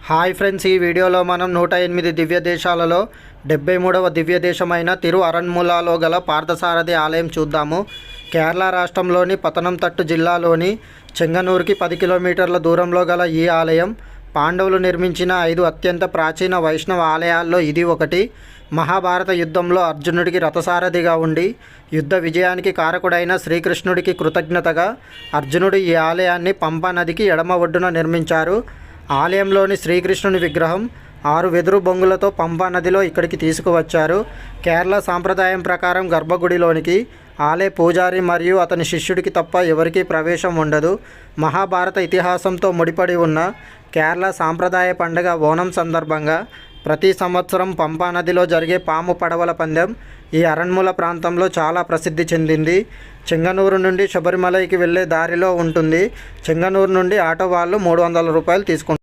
Hi friends, ఈ వీడియోలో మనం 108 దివ్య దేశాలలో 73వ దివ్య దేశమైన తిరు అరన్ములలో గల పార్థసారథి ఆలయం చూద్దాము. కేరళ రాష్ట్రంలోని పతనంతట్టు జిల్లాలోని చెంగనూరుకి 10 కిలోమీటర్ల దూరంలో గల ఈ ఆలయం పాండవులు నిర్మించిన 5 అత్యంత ప్రాచీన వైష్ణవ ఆలయాల్లో ఇది ఒకటి. మహాభారత యుద్ధంలో అర్జునుడికి రథసారథిగా ఉండి యుద్ధ విజయానికి కారకుడైన శ్రీకృష్ణుడికి కృతజ్ఞతగా అర్జునుడు ఈ ఆలయాన్ని పంపా నదికి ఎడమ ఒడ్డున నిర్మించారు. ఆలయంలోని శ్రీకృష్ణుని విగ్రహం 6 వెదురు బొంగులతో పంపా నదిలో ఇక్కడికి తీసుకువచ్చారు. కేరళ సాంప్రదాయం ప్రకారం గర్భగుడిలోనికి ఆలయ పూజారి మరియు అతని శిష్యుడికి తప్ప ఎవరికీ ప్రవేశం ఉండదు. మహాభారత ఇతిహాసంతో ముడిపడి ఉన్న కేరళ సాంప్రదాయ పండుగ ఓనం సందర్భంగా ప్రతి సంవత్సరం పంపా నదిలో జరిగే పాము పడవల పందెం ఈ అరణ్ముల ప్రాంతంలో చాలా ప్రసిద్ధి చెందింది. చెంగనూరు నుండి శబరిమలైకి వెళ్ళే దారిలో ఉంటుంది. చెంగనూరు నుండి ఆటో వాళ్ళు 300 రూపాయలు తీసుకుంటారు.